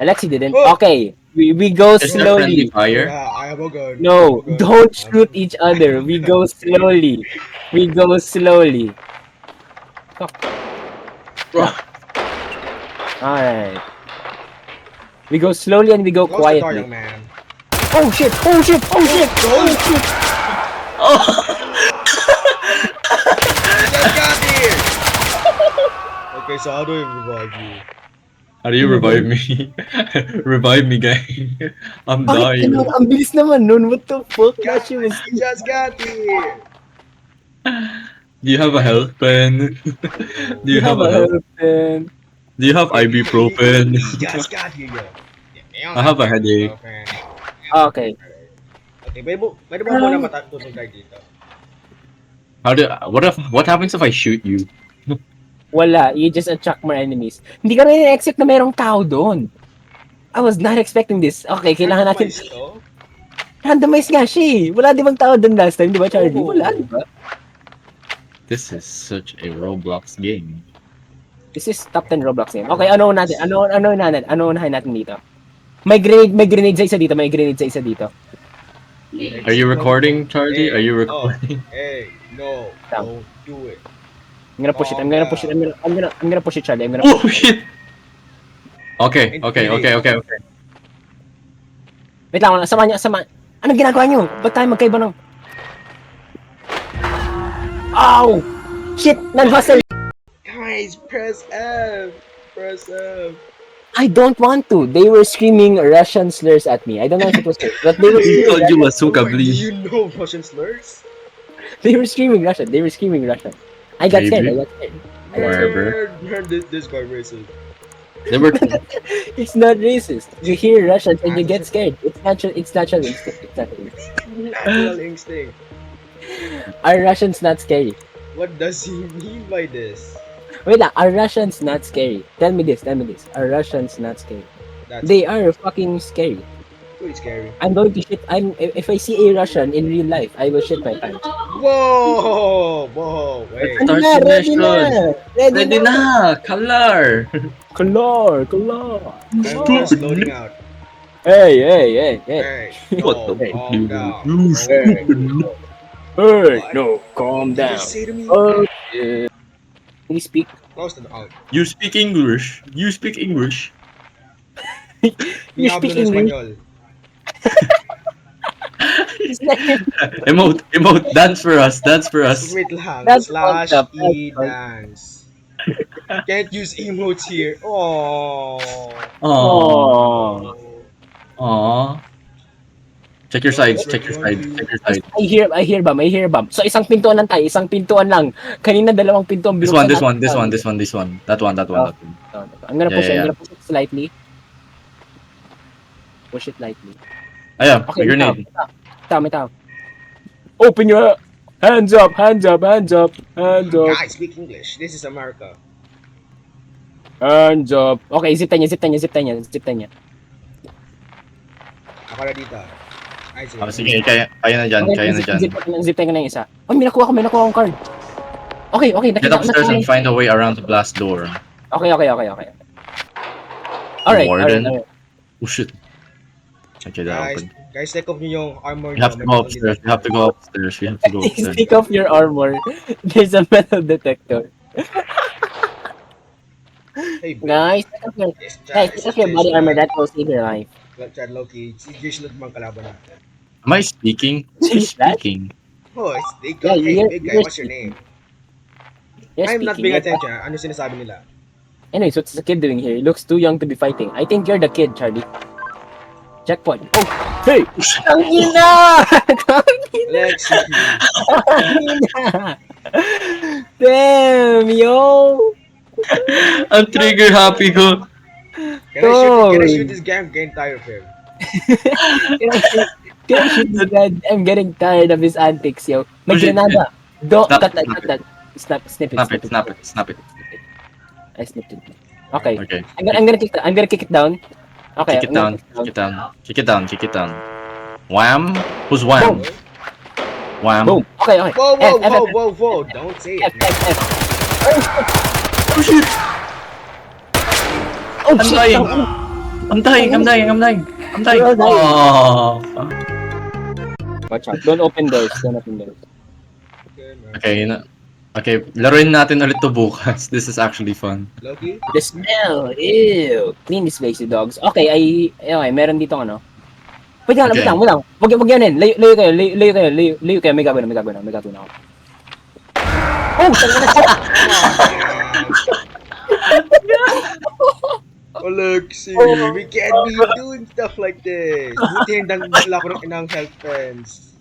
Alexi didn't. Oh! Okay, we go Is there friendly slowly. fire? Yeah, I have a gun. No, don't shoot each other. We go slowly. We go slowly. Bro, Alright. We go slowly and we go Close the door, young quietly. man. Oh shit! Oh shit! Oh shit! Oh shit! Just got here! Okay, so how do I revive you? how do you revive me? Revive me, guy. I'm Bakit dying. ang bilis naman nun? What the fuck? That shit was... You just got here! Do you have a health pen? Do you have a health? pen? Do you have ibuprofen? You just got here, yo. Yeah, I have a headache. Okay. Okay, pwede mo muna matutong tayo dito. What happens if I shoot you? Wala. You just attract more enemies. Hindi ka rin expect na mayroong tao doon. I was not expecting this. Okay, kailangan natin... Randomize to? Randomize nga siya eh. Wala di bang tao doon last time, di ba Charlie? Oo. Wala, di ba? This is such a Roblox game. This is top 10 Roblox game. Okay, ano natin? Ano unahin natin dito? May grenade sa isa dito, may grenade sa isa dito. Are you recording, Charlie? Are you recording? Hey, no, don't do it. I'm gonna push it. I'm gonna push it, Charlie. I'm gonna Oh push it. shit! Okay. Wait lang, sama. Anong ginagawa nyo? Ba't tayo magkaiba ng... Ow! Shit! Nan-hustle! Guys, press F! Press F! I don't want to. They were screaming Russian slurs at me. I don't know if it was true, but they were He screaming, called you Masuka, Do please. you know Russian slurs? they were screaming Russian. I got scared. Wherever. This guy racist. They were. It's not racist. You hear Russian and you get scared. It's natural instinct. Natural instinct. Are Russians not scary? What does he mean by this? Wait lang, are Russians not scary? Tell me this. Are Russians not scary? That's They are fucking scary. pretty scary. I'm going to shit. If I see a Russian in real life, I will shit my pants. Whoa! Whoa! Wait. Start Ready na! Color! Color. I'm just loading out. Hey. Hey. What the no, fuck, calm dude? down. You Hey. Hey, no, calm What did down. you say to me? Oh, yeah. Can you speak? Close to the out. You speak English. You speak English. You Hablo speak ng English? Espanyol. It's like- Emote. Dance for us. Wait lang. That's Slash fucked up. E That's fucked. dance. Can't use emotes here. Oh. Aww. Oh. Aww. Check your sides. Check your sides. I hear bam. So isang pintuan lang tayo, Kanina dalawang pintuan This one. That one. I'm gonna push Yeah. it slightly. Push it lightly. Ayan, Okay, may grenade. may tao. Open your hands up. Guys, speak English. This is America. Hands up. Okay, zip tayo niya. Ako na dito. Ay, sige. Sige, kaya na dyan. Zip tayo na yung isa. Oh, may nakuha akong card. Okay, Get upstairs and find a way around the blast door. Okay. Alright. Warden? Oh shit. Okay, that open. Guys, take off nyo yung armor. We have to go upstairs. Take off your armor. There's a metal detector. Hey, Guys, take off your body armor. That will save your life. Chad Loki, si Jason at mga kalaban natin. Am I speaking? Who's speaking? Oh, it's big Yeah, guy. Hey, you're- big guy, you're what's your name? You're I'm not speaking. paying attention. Ano sinasabi nila? Anyways, what's the kid doing here? He looks too young to be fighting. I think you're the kid, Charlie. Checkpoint. Oh, hey! Tangina! Lexi. Damn, yo! I'm trigger happy ko. Can I shoot this guy? I'm getting tired of him. Can I shoot this guy? I'm getting tired of his antics, yo. May Push it. granada. Don't Snap cut that. Snap it. I snipped it. Okay. Okay. I'm gonna kick it down. Okay. Kick it down. Wham? Who's wham? Boom. Wham? Boom. Okay. Whoa. Don't say it. F. Oh shit! Oh I'm shit! dying. I'm dying. We're all dying. Oh. Watch out. Don't open doors. Okay, man. Okay, okay, laruin natin ulit to bukas. This is actually fun. Loki? The smell. Ew. Clean this place, you dogs. Okay, okay, meron dito ano. Wait lang. Wag yanin. Layo kayo. May gagawin ako. Oh, Alexi, we can't be doing stuff like this. Buti hindi wala ko ng health pens.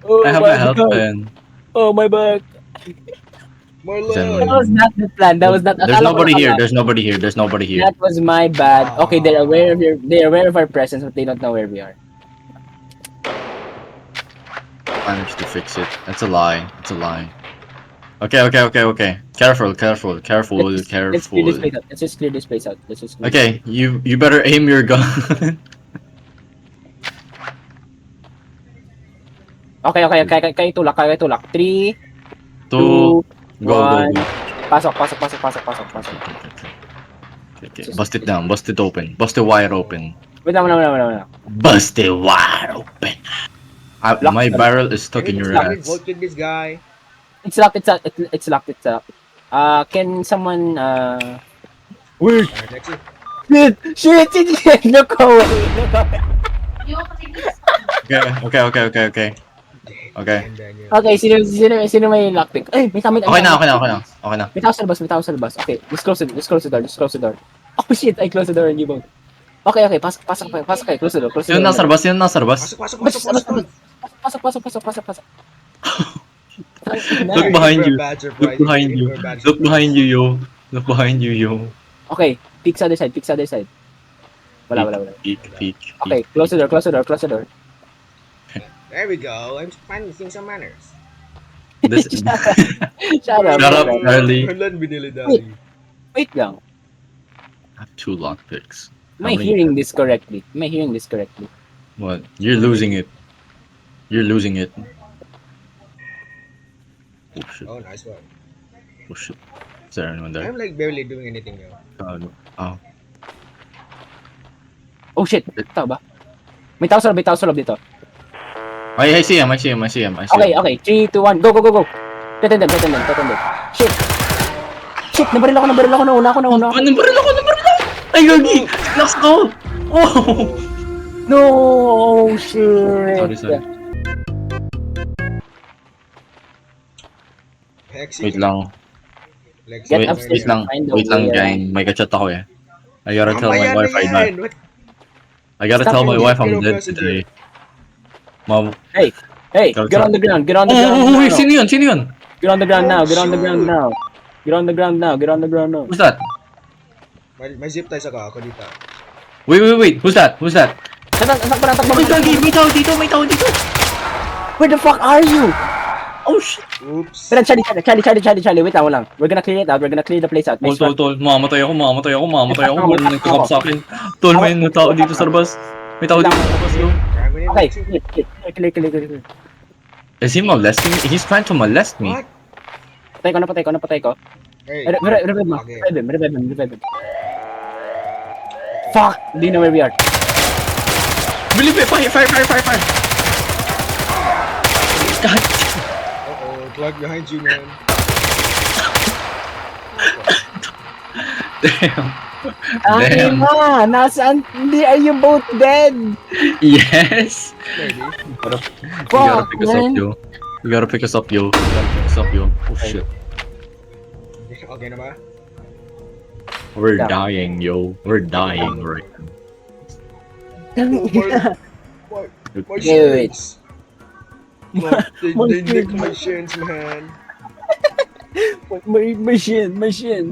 Oh, I have my a health God. pen. Oh, my back. Marlon! That was not the plan. That was not. There's nobody here. There's nobody here. That was my bad. Okay, they're aware of our presence, but they don't know where we are. Managed to fix it. That's a lie. Okay. Careful. Let's clear this place out. Let's just clear this place out. Okay, you better aim your gun. Okay. Kayo tulak. 3, 2, 2, go. 1. Pasok. Okay. Bust it down. Bust it open. Bust the wire open. Wait lang. Bust the wire open. My barrel is stuck in your ass. Voted this guy. It's locked. Can someone Wait. Alright, Lexi. Shit. Look away. Okay. Okay. And then, Okay, sino may lockpick? Ay, may kamit. Okay na. May tao sa labas. Okay, just close the door. Oh shit, I closed the door and you both. Okay, pasok kayo. Close the door. Sino nasa labas? Pasok. Pasok. Look behind you. Look behind you, yo. Okay, peek sa other side. Wala. Peek. Okay, close the door. There we go. I'm finally seeing some manners. This, Shut up. Shut up, Charlie. Marlon binili dali. Wait lang. I have 2 lockpicks. Am I hearing this correctly? What? You're losing it. Oh Oh, nice one. shit. Is there anyone there? I'm like barely doing anything now. Oh. Oh shit, tao ba? May tao sa loob dito. I see him. Okay, 3, 2, 1, go. Detonate them. Shit, nabaril ako, nauna ako. Nabaril ako! Ay, gagi! Last go! Oh! No, shit. Sorry. Lexi. Wait lang, Lexi. Get Wait, upstairs. wait lang, Jane. May kachat ako eh. I gotta tell my wife I died. I gotta Stop tell my it. wife I'm dead today. Mom. Hey, get on the ground. Oh, sino yun? Get on the ground now. Who's that? May zip tie sa ako dito. Wait. Who's that? Takbo. May tao dito. Where the fuck are you? Oh shit. Oops. Pero Charlie, wait lang. We're gonna clear it out. We're gonna clear the place out. Make sure. Tol. Mamatay ako. Meron nagkakap sa akin. Tol, may tao dito sa labas. May tao dito sa labas, yo. Okay, clear. Is he molesting me? He's trying to molest me. What? Napatay ko. Hey. Revive mo. Okay. Revive him. Fuck! Do you know where we are? Believe it! Fire! God! Uh-oh. Plug behind you, man. Damn. Nasaan? Are you both dead? Yes! Maybe. You gotta pick us up, man. yo. You gotta pick us up, yo. Oh shit. Okay na ba? We're Yeah. dying, yo. We're dying right now. My Wait. shins. They nicked my shins, man. Machine.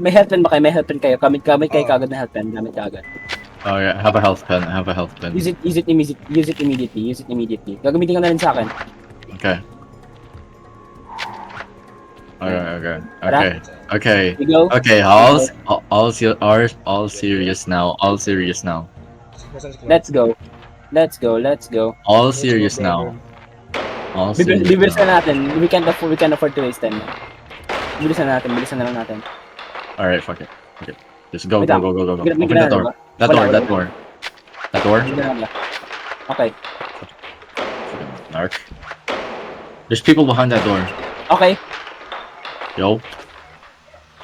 May health pen ba kayo? May health pen kayo. Kamit kayo kagad na health pen. Gamit kagad. Oh yeah, I have a health pen. Use it immediately. Gagamitin ko na rin sa akin. Okay. Tara. Okay. We go. Okay, all serious now. All serious now. Let's go. All serious now. All serious Bibilis now. na natin. We can't afford to waste time. Bilisan na lang natin. Alright, fuck it. Okay. Just go. Wait lang. Open May the door. That Wala, door, that door. That door? Wala. Okay. Narc. There's people behind that door. Okay. Yo.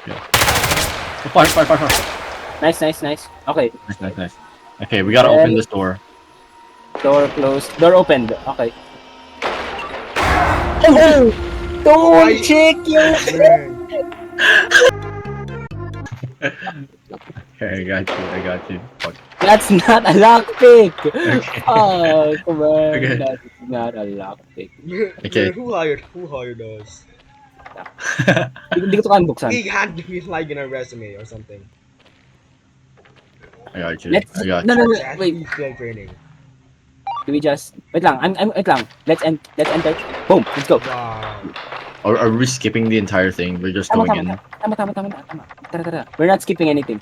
Oh, fire. Nice. Okay. Nice. Okay, we gotta open this door. Door closed. Door opened. Okay. Oh! Don't check your... Okay, I got you. Fuck. That's not a lockpick! Okay. Oh, come on. Okay. That's not a lockpick. Okay. Who hired us? Hindi ko ito kayang buksan. He had to be like in a resume or something. I got you. Let's... I got No, you. no, no. That Wait. field training. Do we just... Wait lang. Wait lang. Let's enter. Boom. Let's go. Wow. Are we skipping the entire thing? We're just Tama. going in. Tara. We're not skipping anything.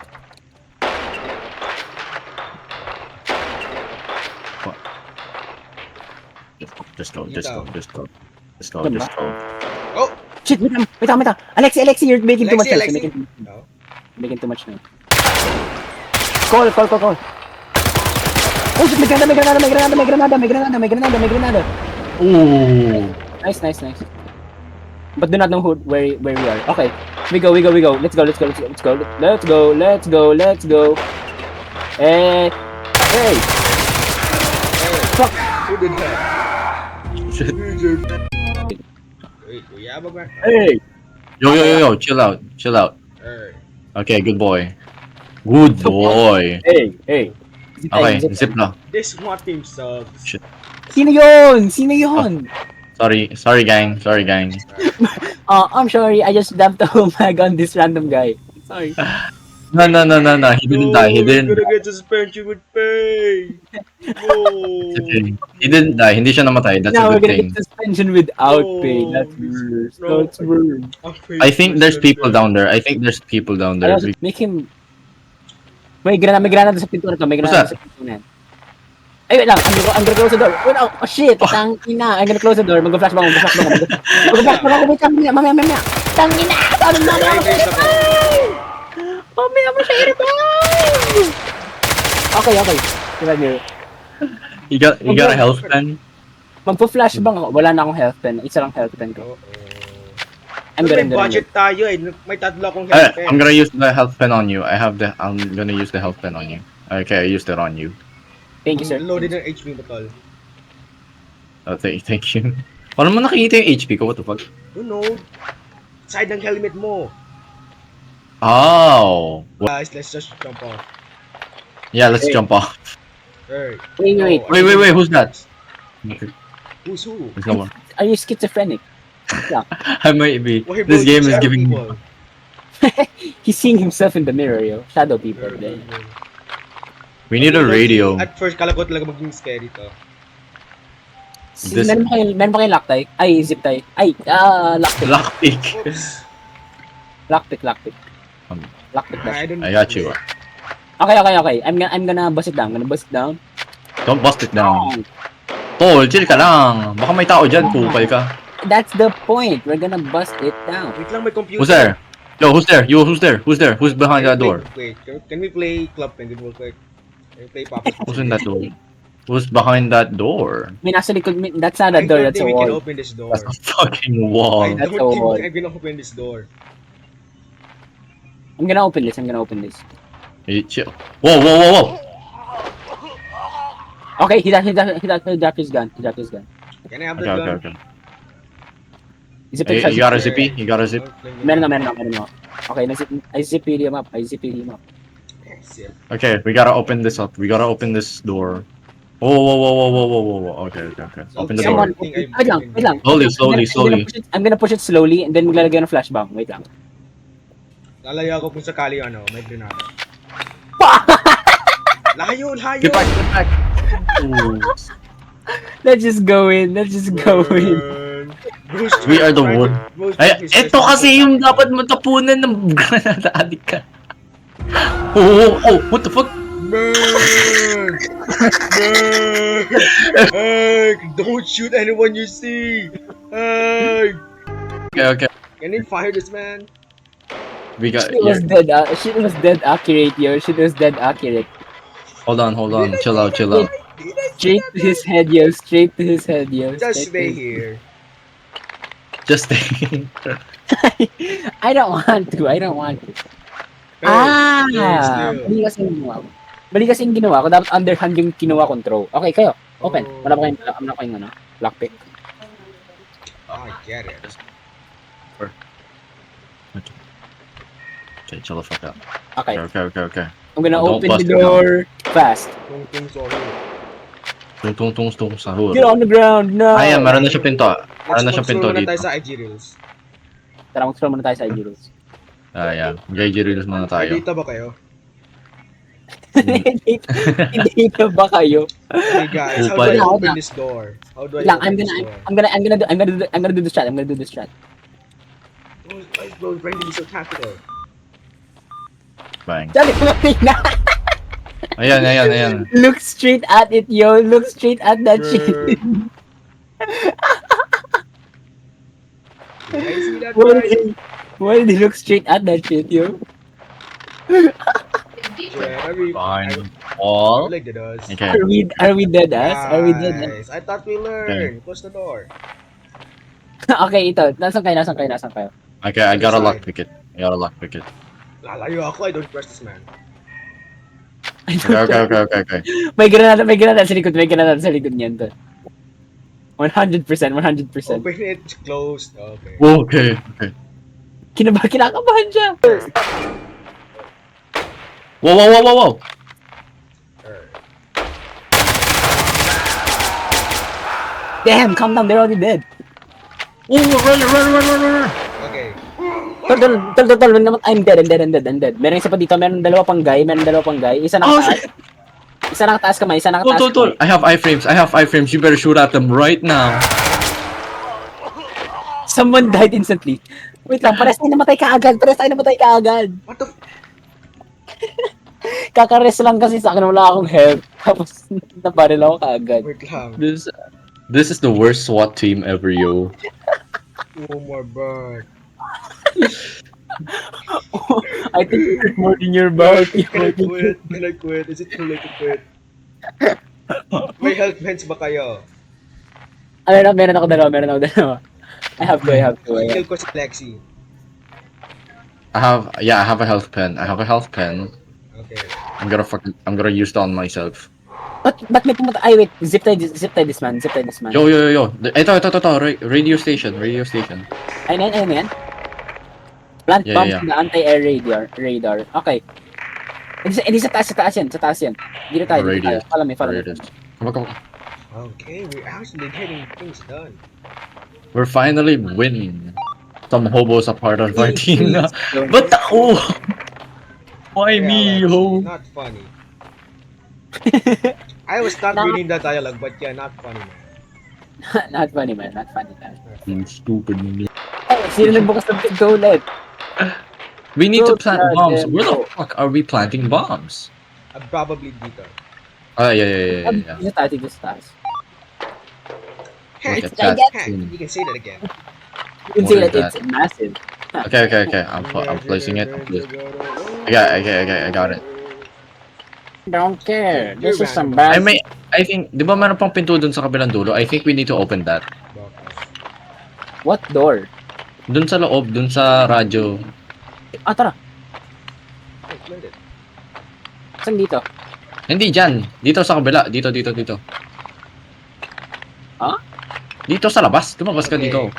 Just go. Diba? Oh! Shit, wait lang. Alexi, you're making too much noise. Alexi. You're No. making too much noise. Call. Oh shit, may granada. Ooh. Nice. But do not know where we are. Okay, we go. Let's go. Hey. Hey, Fuck. who did that? Shit. Wait, yabag man. Hey. Yo. Chill out. Hey. Okay, good boy. Good boy. Hey. Okay, zip na. This SWAT team sucks. Shit. Sino yun? Sorry gang. I'm sorry. I just dumped a mag on this random guy. Sorry. No. He didn't die. He didn't. Gonna get suspension with pay. No. Okay. He didn't die. Hindi siya namatay. That's Now a we're good gonna thing. get suspension without No. pay. That's worse. No. That's worse. I think there's people down there. Make him... May granada sa pintura to. What's that? Sa pintura. Ay, wait lang. I'm gonna close the door. Wait, oh shit. Tangina. I'm gonna close the door. Mag-flashbang ako. Wait, mamaya. Tangina. Sabi mo mamaya mo siya i-revive. Okay. Diba niyo? You got a health pen? Magpo-flashbang ako. Wala na akong health pen. Isa lang health pen ko. I'm May gonna budget tayo eh. May tatlo akong I'm health pen. gonna use the health pen on you. I'm gonna use the health pen on you. Okay, I used it on you. Thank you, sir. Loaded ng HP mo, tol. Thank you. Paano mo nakikita yung HP ko? What the fuck? You know, side ng helmet mo. Oh. Guys, let's just jump off. Yeah, let's jump off. Hey. Wait. Wait, who's that? Who's who? There's no one. Are you schizophrenic? I might be. Why, bro, This game you is shadow giving me... people. He's seeing himself in the mirror, yo. Shadow people. We need a radio. At first, kala ko talaga maging scary to. This- Meron pa kayong lock tie? Ay, zip tie. Ay, lockpick. Lockpick. Oops. Lockpick. Um, Lockpick dash. I got you. Okay. I'm gonna bust it down. Don't bust it down. Tol, chill ka lang. Baka may tao dyan, kupal ka. That's the point. We're gonna bust it down. Wait lang, may computer. Who's there? Yo, who's there? Who's behind that door? Wait, can we play Club Penguin real quick? Can we play Papa? Who's in that door? Who's behind that door? May nasa likod. That's not a I door. don't That's a think we can wall. open this door. That's a fucking I wall. That's don't a think wall. I can open this door. I'm gonna open this. Hey, chill. Whoa. Okay, he dropped his gun. Can I have the Okay, gun? okay. Zip Hey, it. you got a zippy? You got a zip? Meron na. Okay, I zip him up. Yes, yeah. Okay, we gotta open this up. We gotta open this door. Whoa. Okay. Open the door. Someone, wait lang. Slowly. I'm gonna push it slowly and then maglalagay ng flashbang. Wait lang. Lalaya ako kung sakali may grenada. Layo! Get back. Ooh. Let's just go in. We are the worst. Ay, eto kasi yung dapat matapunan ng granada addict ka. Oh, what the fuck? Man! Hey! Don't shoot anyone you see! Hey! Okay. Can you fire this man? We got She was dead accurate, yo. She was dead accurate. Hold on. Chill out. Straight to his head, yo. Straight to his head, yo. Just Straight to stay his- here. Just stay. I don't want to. I don't want to. Stay still. Mali kasi yung ginawa ko. Mali kasi yung ginawa ko. Dapat underhand yung kinuha kong throw. Okay, kayo. Open. Oh. Wala pa kayong ano, lockpick. I get it. Okay, chill the fuck out. Okay. Okay. I'm gonna Don't open bust the it down. door fast. Tung sorry. Tung sahur. Get on the ground, no! Ayan, meron na siya pinto. Meron na siya pinto Mag-scroll muna dito. tayo sa IG Reels. Tara, mag-scroll muna tayo sa IG Rules. Ayan, JJ Reels muna May tayo. data ba kayo? Hindi na ba kayo? Hey guys, how do Upay. I open this door? How do I Lang, open this door? I'm gonna do the strat. I'm gonna do the strat. Oh, why is bro Brendan so tactical? Bang. Dali mo na. Ayan. Look straight at it, yo. Look straight at that shit. I see that Why guys. why did he look straight at that shit, yo? Jeremy, Fine. I All. like the does. Okay. Are we dead ass? Are we dead ass? Guys, I thought we learned. Close the door. Okay, ito. Nasaan kayo? Okay, I gotta lockpick it. Lalayo ako, I don't trust this man. Okay. May granada sa likod niyan to. 100%. Open it, it's closed. Okay. Okay. Kinakabahan siya. Whoa. Alright. Damn, calm down. They're already dead. Oh, run. Okay. Tol. I'm dead. Meron isa pa dito. Meron dalawa pang guy. Isa nakataas. Isa nakataas kamay. Tol. I have iframes. You better shoot at them right now. Someone died instantly. Wait lang, pares tayo namatay kaagad. What the f- Kakares lang kasi sa akin, wala akong health. Tapos, nabaril ako kaagad. Wait lang. This is the worst SWAT team ever, yo. Oh my god. I think it's more in your mouth. Can I quit? Is it too late to quit? May health vents ba kayo? Meron ako dalawa. I have to. Kill ko si Lexi. I have a health pen. Okay. I'm gonna use that on myself. Ba't may pumunta? Ay, wait. Zip tie this man. Yo. Ito. Radio station. Ayun yan. Plant Yeah, bombs yeah. in the anti-air radar. Okay. Hindi sa taas yan. Dito tayo. Radio. Follow me. Come on. Okay, we're actually getting things done. We're finally winning. Some hobos are part of our team na. But ako! Why me, Lexi, ho? Not funny. I was not reading that dialogue, but yeah, not funny, man. Not funny, man. You stupid. Ay, sino nagbukas ng pinto ulit? We need to Go, plant bombs. goddamn Where the go. fuck are we planting bombs? Probably dito. Ah, yeah. Dito sa taas. Look It's at that. gigantic. You can say that again. You can What say is that it's massive. Okay. I'm placing it. I got it. Don't care. This is some I bad. think, di ba meron pang pinto dun sa kabilang dulo? I think we need to open that. What door? Dun sa loob, dun sa radyo. Tara. Hey, Splendid. Saan dito? Hindi dyan. Dito sa kabila. Dito. Ah? Dito sa labas. Lumabas ka Okay. dito.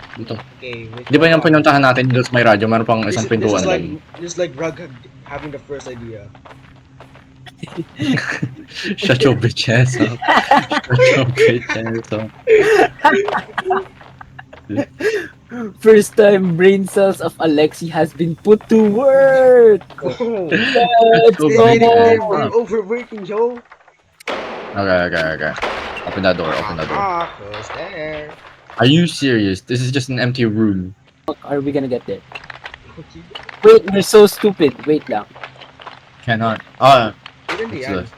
Okay, wait. Di ba yung pinuntahan natin dun sa may radyo? Meron pang isang This pintuan is like dun. this is like Rug having the first idea. Shut your bitch ass up. First time brain cells of Alexi has been put to work. Oh, Let's So they're, big, they're, man. they're overworking, yo. Okay. Open that door. Close there. Are you serious? This is just an empty room. Are we gonna get there? Okay. Wait, we're so stupid. Wait lang. Cannot. Hindi What's yan. this?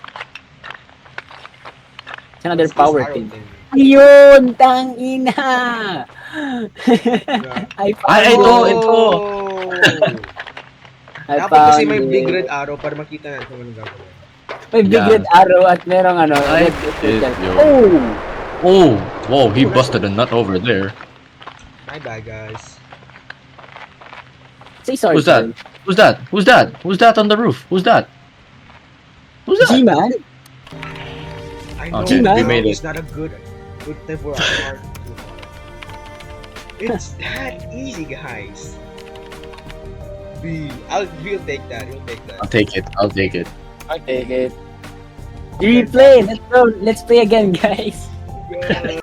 It's another It's this power arrow thing. thing. Ayun! Tangina! I found Ito. Oh! I Dapat kasi found may it. big red arrow para makita natin kung anong gagawin. May big Yeah. red arrow at merong ano. Ay, red circle. yo. Oh! Oh, whoa, he busted a nut over there. My bad, guys. Say sorry. Who's that? Who's that? Who's that? Who's that on the roof? Who's that? Who's that? G-Man? I know Okay, we made it's not a good thing for our heart. It's that easy, guys. We'll take that. We'll take that. I'll take it. I'll take it. Okay, good. Replay! Let's go! Let's play again, guys! Yeah.